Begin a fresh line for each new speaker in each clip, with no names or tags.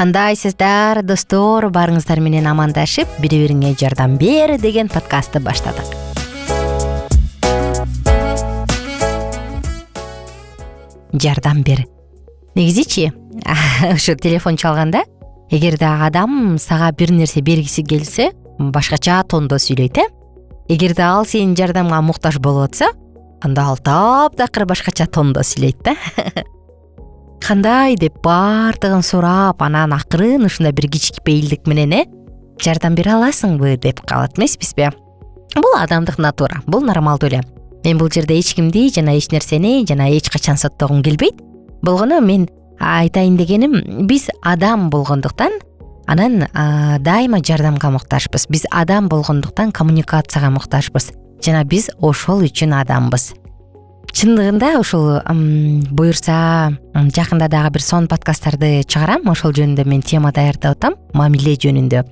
Кандайсыздар, достор, барыңыздар менен амандашып, бири-бириңе жардам бер деген подкастты баштадык. Жардам бер. Негизичи, ушу телефон чалганда, эгерде адам сага бир нерсе бергиси келсе, башкача тондо сүйлөйт, Эгерде ал сенин жардамга муктаж болуп атса, анда ал таптакыр башкача тондо сүйлөйт да. Кандай деп баардыгын сурап, анан акырын ушундай бир кичпейилдик менен жардам бере аласыңбы деп калат эмеспизби? Бул адамдык натура, бул нормалдуу эле. Мен бул жерде эч кимди жана эч нерсени жана эч качан соттогум келбейт. Болгону мен айтайын дегеним, биз адам болгондуктан анан дайыма жардамга муктажбыз. Биз адам болгондуктан коммуникацияга муктажбыз. Жана биз ошол үчүн адамбыз. Чындыгында ушул буюрса жакында дагы бир сон подкасттарды чыгарам. Ошол жөнүндө мен тема даярдап атам, мамиле жөнүндө.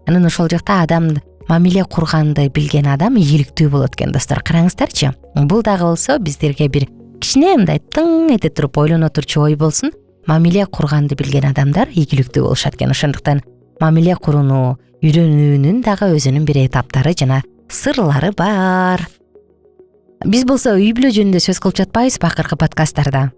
Анан ошол жакта адам мамиле курганды билген адам ийгиликтүү болот экен, достор. Караңыздарчы. Бул дагы болсо биздерге бир кичине мындай тың эте туруп ойлоно турчу ой болсун. Мамиле курганды билген адамдар ийгиликтүү болушат экен. Ошондуктан мамиле курууну үйрөнүүнүн дагы өзүнүн бир этаптары жана сырлары бар. Биз болсо үй бүлө жөнүндө сөз кылып жатпайбызбы акыркы подкасттарда?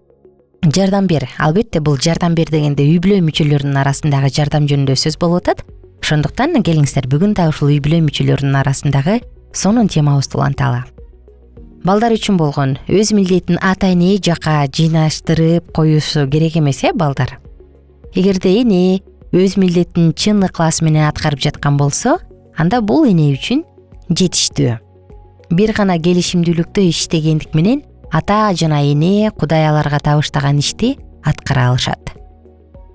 Жардам бер. Албетте бул жардам бер дегенде үй бүлө мүчөлөрүнүн арасындагы жардам жөнүндө сөз болуп атат. Ошондуктан келиңиздер бүгүн да ушул үй бүлө мүчөлөрүнүн арасындагы сонун темабызды уланталы. Балдар үчүн болгон өз милдетин ата-эне жака жыйнаштырып коюшу керек эмес, балдар? Эгерде эне өз милдетин чын ыклас менен аткарып жаткан болсо, анда бул эне үчүн жетиштүү. Бир гана келишимдүүлүктө иштегендик менен ата жана эне Кудай аларга табыштаган ишти аткара алышат.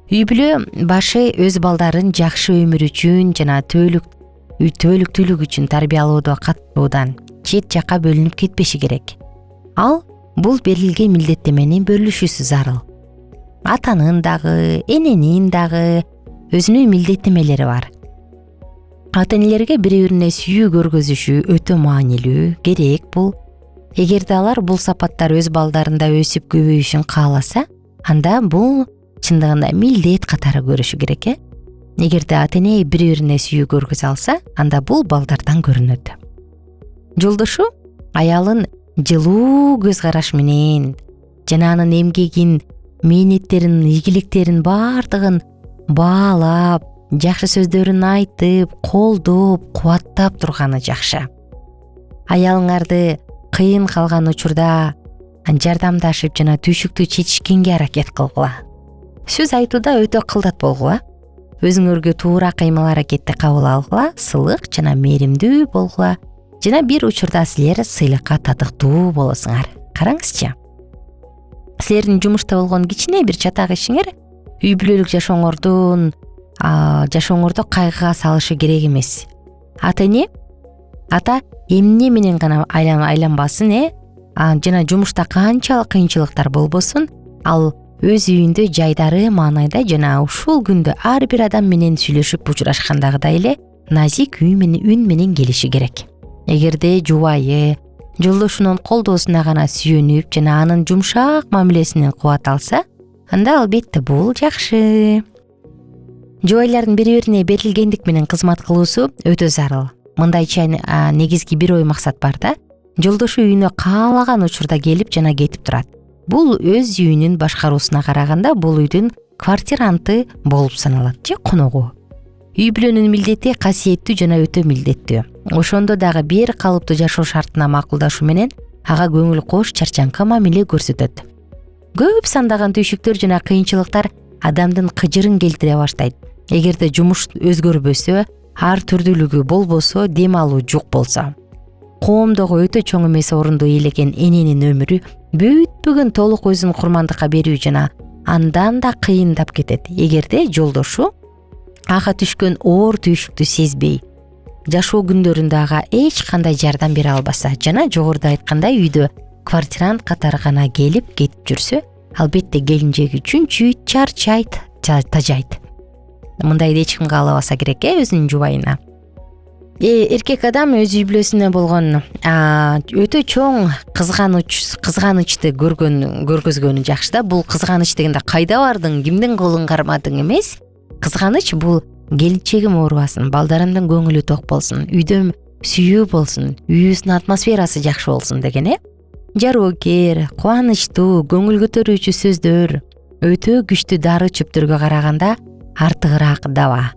Үй бүлө башы өз балдарын жакшы өмүр үчүн жана түбөлүктүүлүк үчүн тарбиялоодо катышуудан чет жакка бөлүнүп кетпеши керек. Ал бул берилген милдеттемени бөлүшүүсү зарыл. Атанын дагы, эненин дагы өзүнүн милдеттемелери бар. Ата-энелерге бири-бирине сүйүү көргөзүшү өтө маанилүү, керек бул. Эгерде алар бул сапаттар өз балдарында өсүп көбөйүшүн кааласа, анда бул чындыгында милдет катары көрүшү керек. Эгерде ата-эне бири-бирине сүйүү көргөзө алса, анда бул балдардан көрүнөт. Жолдошу аялын жылуу көз караш менен жана анын эмгегин, мээнеттерин, ийгиликтерин баардыгын баалап, жакшы сөздөрүн айтып, колдоп, кубаттап турганы жакшы. Аялыңарды кыйын калган учурда жардамдашып жана түйшүктү чечишкенге аракет кылгыла. Сөз айтууда өтө кылдат болгула. Өзүңөргө туура кыймыл аракетти кабыл алгыла, сылык жана мээримдүү болгула. Жана бир учурда силер сыйлыкка татыктуу болосуңар. Караңызчы. Силердин жумушта болгон кичине бир чатак ишиңер үй бүлөлүк жашооңорду кайгыга салышы керек эмес. Ата эмне менен гана айланбасын, жана жумушта канчалык кыйынчылыктар болбосун, ал өз үйүндө жайдары маанайда жана ушул күндө ар бир адам менен сүйлөшүп учурашкандагыдай эле назик үн менен келиши керек. Эгерде жубайы жолдошунун колдоосуна гана сүйөнүп жана анын жумшак мамилесинен кубат алса, анда албетте бул жакшы. Жубайлардын бири-бирине берилгендик менен кызмат кылуусу өтө зарыл. Мындайча негизги бир ой максат бар да. Жолдошу үйүнө каалаган учурда келип жана кетип турат. Бул өз үйүнүн башкаруусуна караганда бул үйдүн квартиранты болуп саналат же коногу. Үй бүлөнүн милдети касиеттүү жана өтө милдеттүү. Ошондо дагы бир калыптуу жашоо шартына макулдашуу менен ага көңүл кош чарчаңкы мамиле көрсөтөт. Көп сандаган түйшүктөр жана кыйынчылыктар адамдын кыжырын келтире баштайт. Эгерде жумуш өзгөрбөсө, ар түрдүүлүгү болбосо, дем алуу жок болсо. Коомдогу өтө чоң эмес орунду ээлеген эненин өмүрү бүтпөгөн толук өзүн курмандыкка берүү жана андан да кыйындап кетет. Эгерде жолдошу ага түшкөн оор түйшүктү сезбей, жашоо күндөрүндө ага эч кандай жардам бере албаса жана жогоруда айткандай үйдө квартирант катары гана келип кетип жүрсө, албетте келинжеги чүнчүйт, чарчайт, тажайт. Мындайды эч ким каалабаса керек өзүнүн жубайына. Эркек адам өз үй бүлөсүнө болгон өтө чоң кызганычты көргөзгөнү жакшы да. Бул кызганыч дегенде кайда бардың, кимдин колун кармадың эмес, Кызганыч бул келинчегим оорубасын, балдарымдын көңүлү ток болсун, үйдө сүйүү болсун, үйүбүздүн атмосферасы жакшы болсун деген жароокер, кубанычтуу, көңүл көтөрүүчү сөздөр өтө күчтүү дары чөптөргө караганда артыгыраак даба.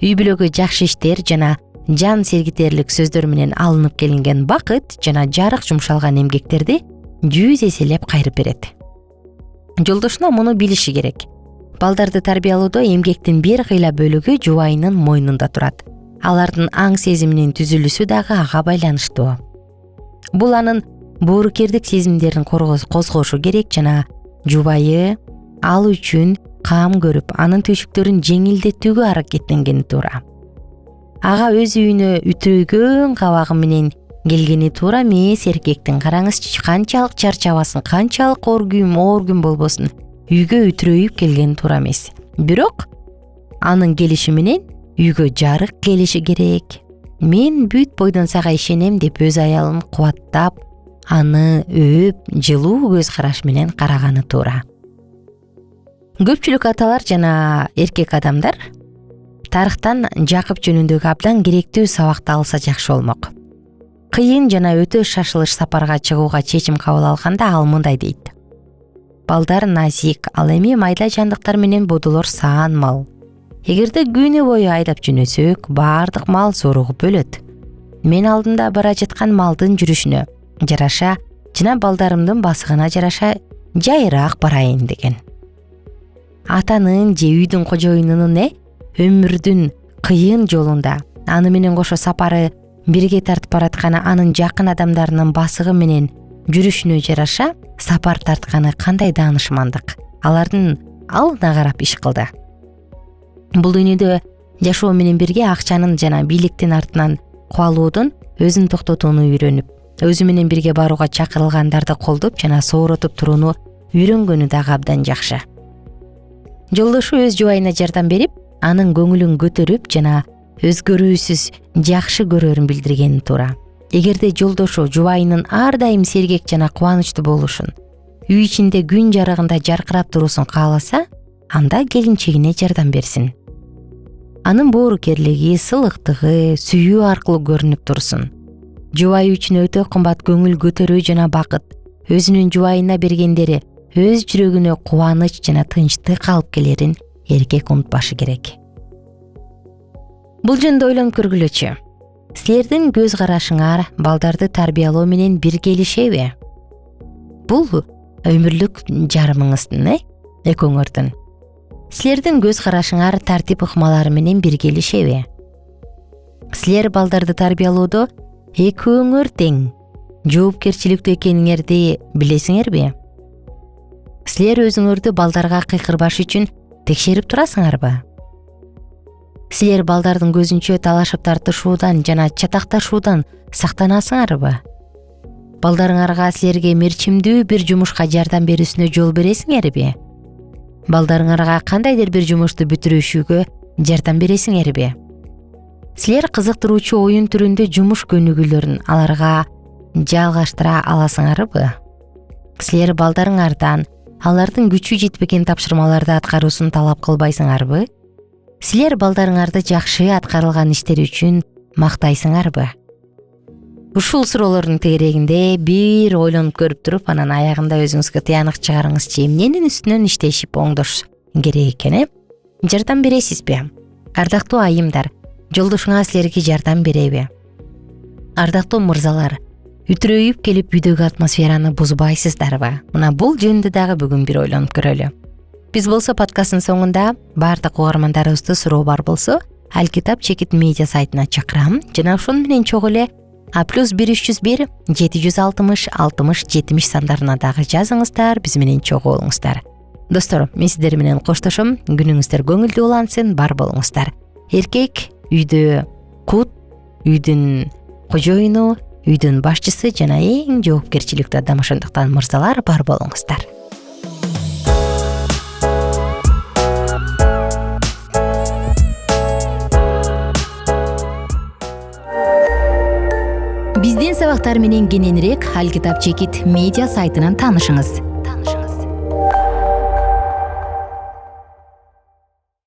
Үй бүлөгө жакшы иштер жана жан сергитерлик сөздөр менен алынып келинген бакыт жана жарык жумшалган эмгектерди 100 эселеп кайрып берет. Жолдошуна муну билиши керек. Балдарды тарбиялоодо эмгектин бир кыйла бөлүгү жубайынын мойнунда турат. Алардын аң сезиминин түзүлүшү дагы ага байланыштуу. Бул анын боорукердик сезимдерин козгошу керек жана жубайы ал үчүн кам көрүп, анын түйшүктөрүн жеңилдетүүгө аракеттенгени туура. Ага өз үйүнө үтүрөйгөн кабагы менен келгени туура эмес. Эркектин караңызчы, канчалык чарчабасын, канчалык оор күн болбосун, үйгө үтүрөйүп келгени туура эмес. Бирок анын келиши менен үйгө жарык келиши керек. Мен бүт бойдон сага ишенем деп өз аялын кубаттап, аны өөп, жылуу көз караш менен караганы туура. Көпчүлүк аталар жана эркек адамдар тарыхтан Жакып жөнүндөгү абдан керектүү сабакты алса жакшы болмок. Кыйын жана өтө шашылыш сапарга чыгууга чечим кабыл алганда ал мындай дейт: балдар назик, ал эми майда жандыктар менен бодолор саан мал. Эгерде күнү бою айдап жөнөсөк, баардык мал зоругуп өлөт. Мен алдында бара жаткан малдын жүрүшүнө жараша жана балдарымдын басыгына жараша жайыраак барайын деген. Атанын же үйдүн кожоюнунун өмүрдүн кыйын жолунда аны менен кошо сапары бирге тартып баратканы, анын жакын адамдарынын басыгы менен жүрүшүнө жараша сапар тартканы кандай даанышмандык. Алардын алына карап иш кылды. Бул дүйнөдө жашоо менен бирге акчанын жана бийликтин артынан кубалуудун, өзүн токтотууну үйрөнүп, өзү менен бирге барууга чакырылгандарды колдоп жана сооротуп турууну үйрөнгөнү дагы абдан жакшы. Жолдошу өз жубайына жардам берип, анын көңүлүн көтөрүп жана өзгөрүүсүз жакшы көрөрүн билдиргени туура. Эгерде жолдошу жубайынын ар дайым сергек жана кубанычтуу болушун, үй ичинде күн жарыгында жаркырап туруусун кааласа, анда келинчегине жардам берсин. Анын боорукерлиги, сылыктыгы, сүйүү аркылуу көрүнүп турсун. Жубайы үчүн өтө кымбат көңүл көтөрүү жана бакыт өзүнүн жубайына бергендери өз жүрөгүнө кубаныч жана тынчтык алып келерин эркек унутпашы керек. Бул жөнүндө ойлонуп көргүлөчү. Силердин көз карашыңар балдарды тарбиялоо менен бир келишеби? Бул өмүрлүк жарымыңыздын, экөөңөрдүн. Силердин көз карашыңар тартип ыкмалары менен бир келишеби? Силер балдарды тарбиялоодо экөөңөр тең жоопкерчиликтүү экениңерди билесиңерби? Силер өзүңөрдү балдарга кыйкырбаш үчүн текшерип турасыңарбы? Силер балдардын көзүнчө талашып тартышуудан жана чатакташуудан сактанасыңарбы? Балдарыңарга силерге мерчимдүү бир жумушка жардам берүүсүнө жол бересиңерби? Балдарыңарга кандайдыр бир жумушту бүтүрүшүүгө жардам бересиңерби? Силер кызыктыруучу оюн түрүндө жумуш көнүгүүлөрүн аларга жалгаштыра аласыңарбы? Силер балдарыңардан алардын күчү жетпеген тапшырмаларды аткаруусун талап кылбайсыңарбы? Силер балдарыңарды жакшы аткарылган иштери үчүн мактайсыңарбы? Ушул суроолордун тегерегинде бир ойлонуп көрүп туруп, анан аягында өзүңүзгө тыянак чыгарыңызчы, эмненин үстүнөн иштешип оңдош керек экен, жардам бересизби? Ардактуу айымдар, жолдошуңар силерге жардам береби? Ардактуу мырзалар, үтүрөйүп келип үйдөгү атмосфераны бузбайсыздарбы? Мына бул жөнүндө дагы бүгүн бир ойлонуп көрөлү. Биз болсо подкасттын соңунда баардык угармандарыбызды суроо бар болсо, Алкитап Чекит медиа сайтына чакырам жана ошону менен чогуу эле +1301 760 60 70 сандарына дагы жазыңыздар, биз менен чогуу болуңуздар. Достор, мен сиздер менен коштошом. Күнүңүздөр көңүлдүү улансын, бар болуңуздар. Эркек үйдө кут, үйдүн кожоюну, үйдүн башчысы жана эң жоопкерчиликтүү адам. Ошондуктан мырзалар, бар болуңуздар. Биздин сабактар менен кененирээк Алкитап Чекит медиа сайтынан таанышыңыз.